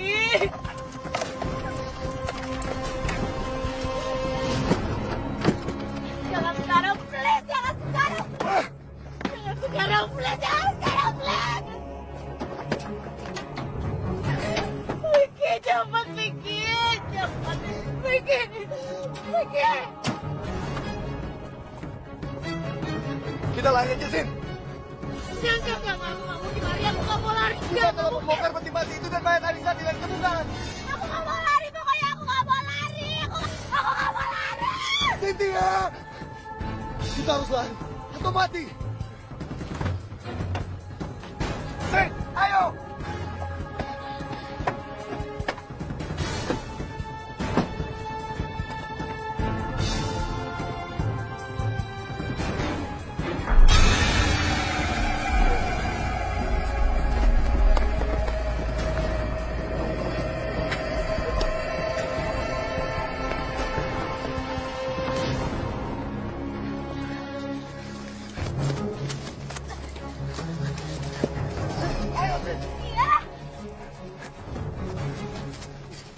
Vicky. Jangan sekarang, please. Jangan sekarang. Jangan sekarang, please. Jangan sekarang, please. Vicky, cepat, Vicky. Cepat, Vicky. Vicky. Kita lari aja, Sin. Jangan, aku nggak mau dimari. Aku nggak mau lari. Kita kalau membongkar peti mati itu dan mayat Alisa tidak ditemukan. Aku nggak mau lari, pokoknya aku nggak mau lari. Aku nggak mau lari. Cynthia! Kita harus lari atau mati. Sin, ayo!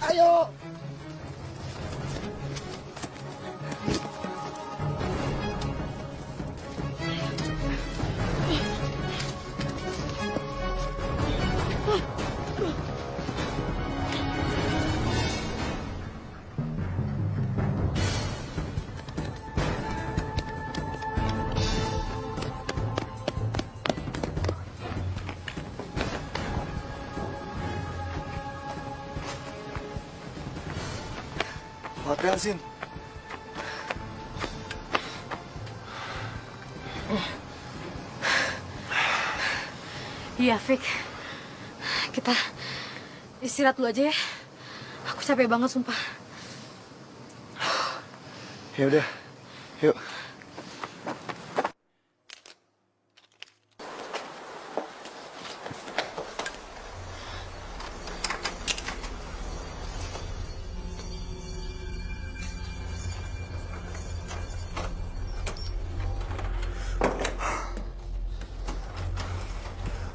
Ayo! Hotel, Sin. Iya, Fik. Kita istirahat dulu aja ya. Aku capek banget, sumpah. Ya udah, yuk.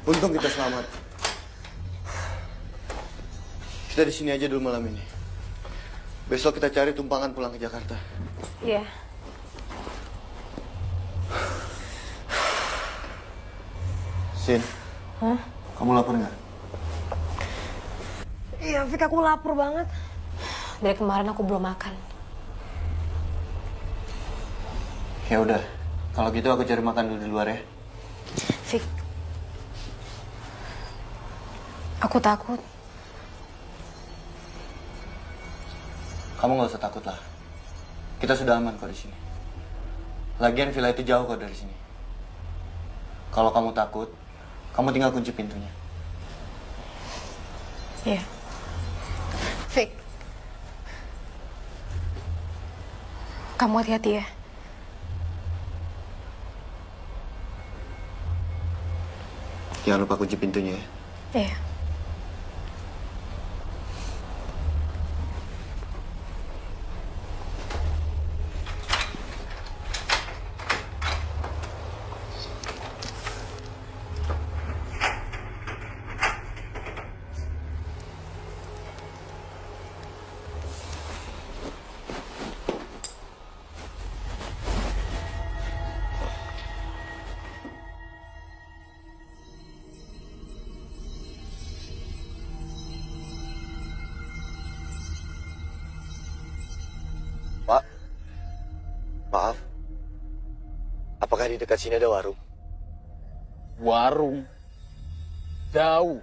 Untung kita selamat. Kita di sini aja dulu malam ini. Besok kita cari tumpangan pulang ke Jakarta. Iya. Sin, Hah? kamu lapar nggak? Iya, Fik, aku lapar banget. Dari kemarin aku belum makan. Ya udah, kalau gitu aku cari makan dulu di luar ya. Fik, aku takut. Kamu nggak usah takut lah. Kita sudah aman kok di sini. Lagian villa itu jauh kok dari sini. Kalau kamu takut, kamu tinggal kunci pintunya. Iya. Fik, kamu hati-hati ya. Jangan lupa kunci pintunya ya. Iya. Pak, maaf. Apakah di dekat sini ada warung? Warung? Jauh.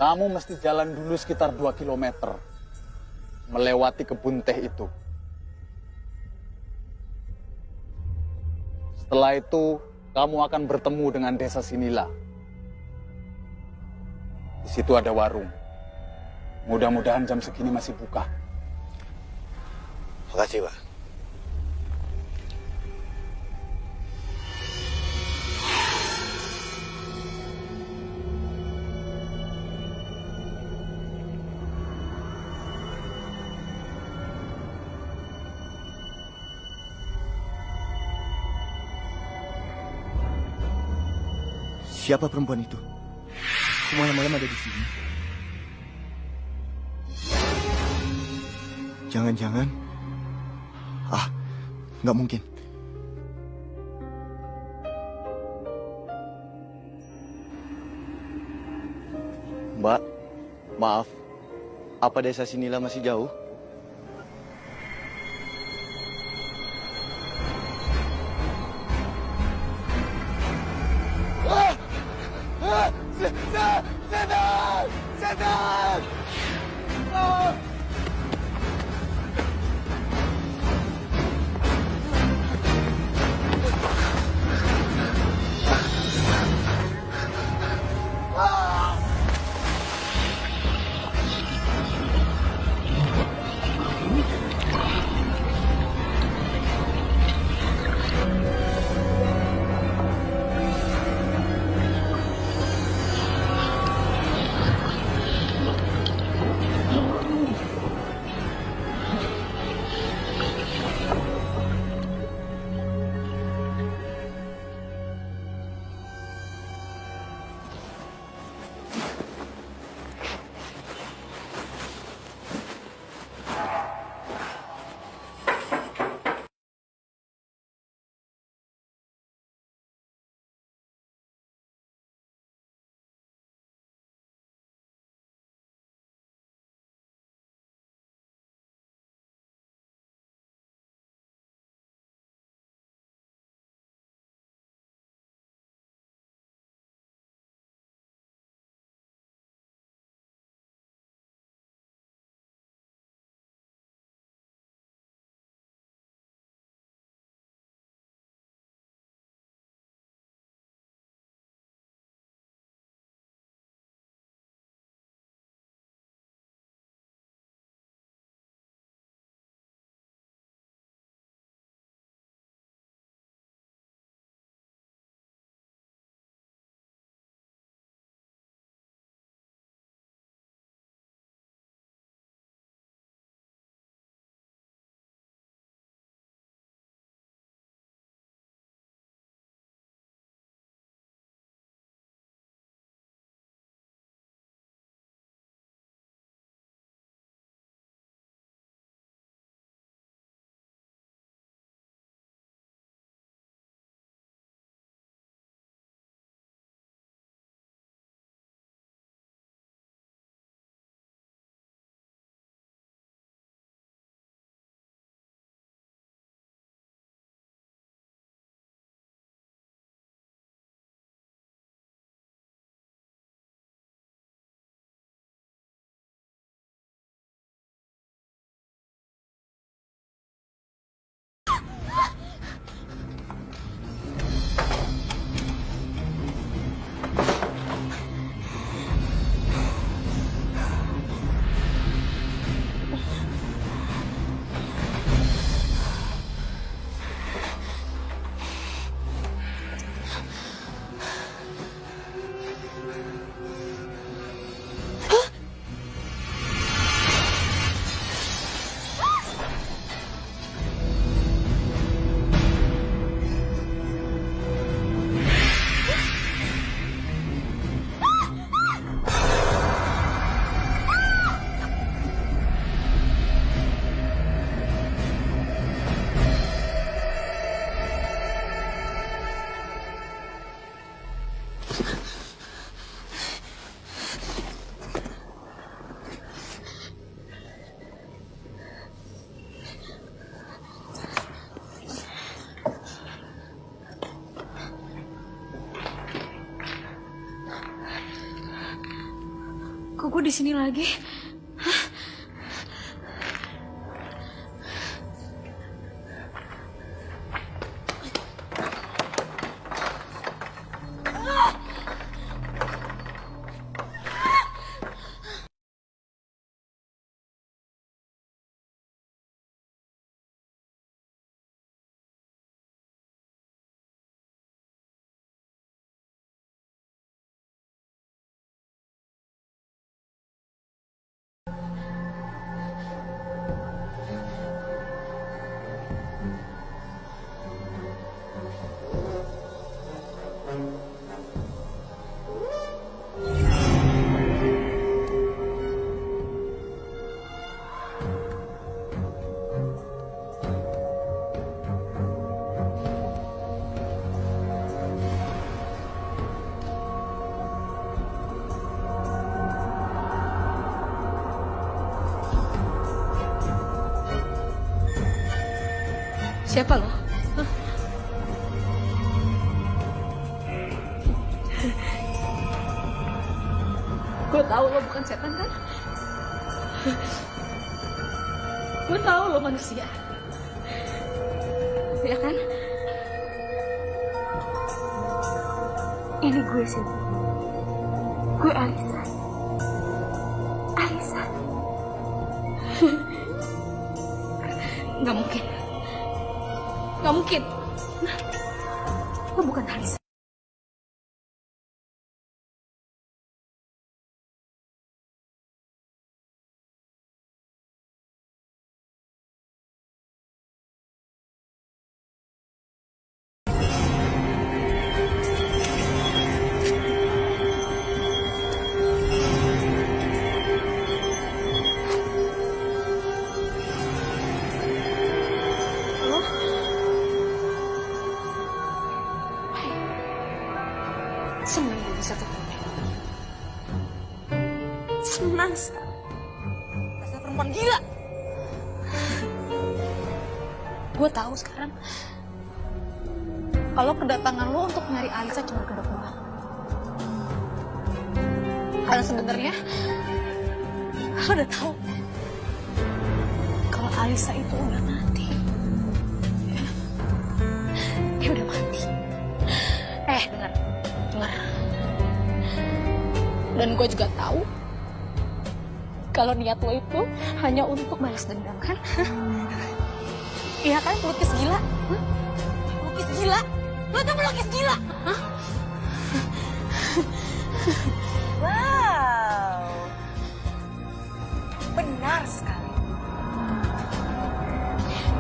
Kamu mesti jalan dulu sekitar 2 kilometer. Melewati kebun teh itu. Setelah itu, kamu akan bertemu dengan desa Sinila. Di situ ada warung. Mudah-mudahan jam segini masih buka. Makasih, Pak. Siapa perempuan itu? Malam-malam ada di sini. Jangan-jangan... nggak mungkin. Mbak, maaf. Apa desa Sinila masih jauh? Setan! Setan! Kok gue di sini lagi? Siapa lo? Gue tahu lo bukan setan kan? Gue tahu lo manusia. Ya kan? Ini gue sih. Gue Alisa. Alisa. Gak mungkin. Gak mungkin. Gue bukan Alisa. Senang gue bisa ketemu. Senang sekali. Dasar perempuan gila. Gue tahu sekarang kalau kedatangan lo untuk nyari Alisa cuma kedok doang. Karena sebenarnya lo udah tahu kalau Alisa itu udah mati. Dia udah mati. Dengar. Dan gue juga tahu kalau niat lo itu hanya untuk balas dendam, kan? Iya kan, pelukis gila? Pelukis gila? Lo tuh pelukis gila? Wow, benar sekali.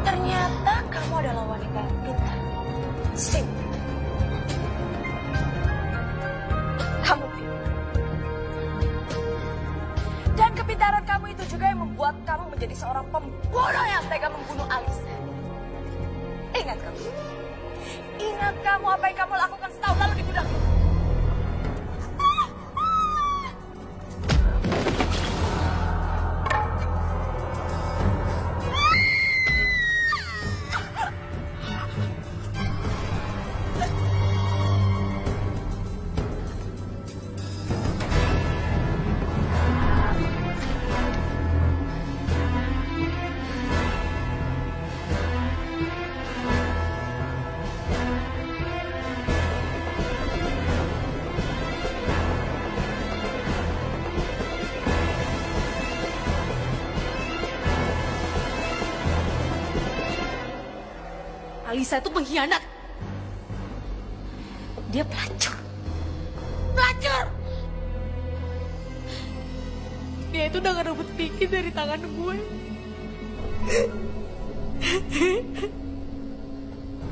Ternyata kamu adalah wanita yang pintar. Sip. Kamu pintar. Dan kepintaran kamu itu juga yang membuat kamu menjadi seorang pembunuh yang tega membunuh Alisa. Ingat kamu. Ingat kamu apa yang kamu lakukan setahun lalu di gudang. Alisa itu pengkhianat. Dia pelacur. Pelacur! Dia itu udah ngerebut Vicky dari tangan gue.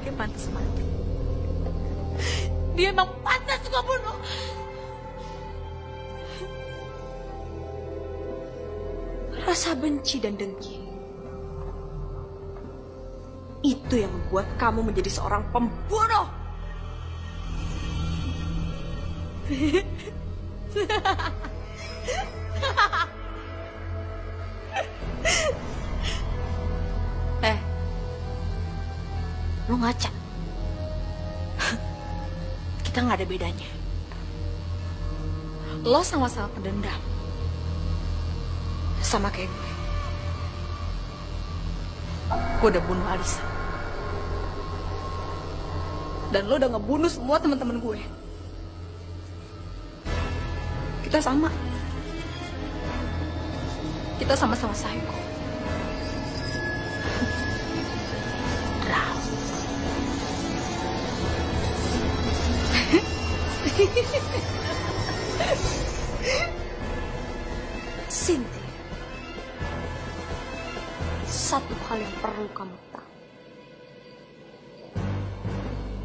Dia pantas mati. Dia emang pantas gue bunuh. Rasa benci dan dengki itu yang membuat kamu menjadi seorang pembunuh. Lu ngaca. Kita nggak ada bedanya. Lo sama-sama pendendam. Sama kayak gue. Gue udah bunuh Alisa. Dan lo udah ngebunuh semua teman-teman gue. Kita sama. Kita sama-sama psycho. Cynthia, satu hal yang perlu kamu tahu.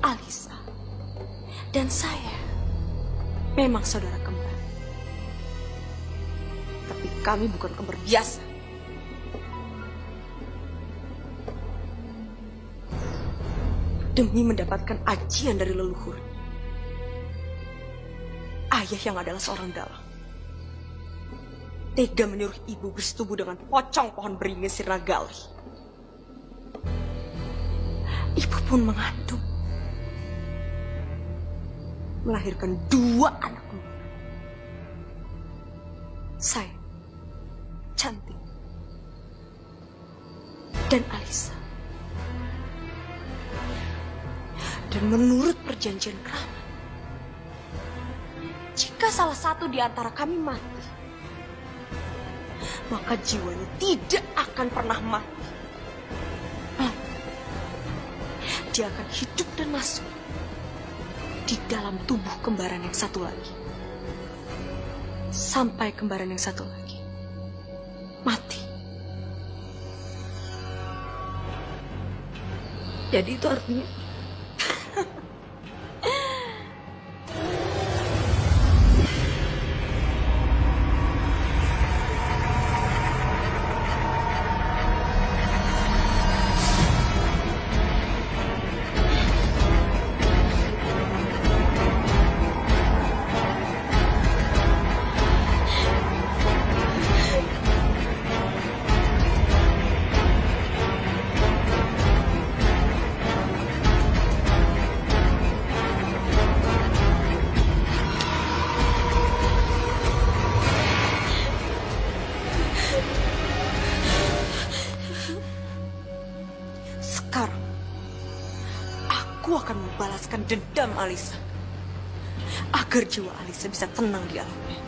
Alisa dan saya memang saudara kembar. Tapi kami bukan kembar biasa. Demi mendapatkan ajian dari leluhur, ayah yang adalah seorang dalang tega menyuruh ibu bersetubuh dengan pocong pohon beringin Sirnagali. ibu pun mengandung. Melahirkan 2 anak muda. Saya, Cantik, dan Alisa. Dan menurut perjanjian keramat, jika salah satu di antara kami mati, maka jiwanya tidak akan pernah mati. Dia akan hidup dan masuk di dalam tubuh kembaran yang satu lagi. Sampai kembaran yang satu lagi mati. Jadi itu artinya sekarang aku akan membalaskan dendam Alisa agar jiwa Alisa bisa tenang di alamnya.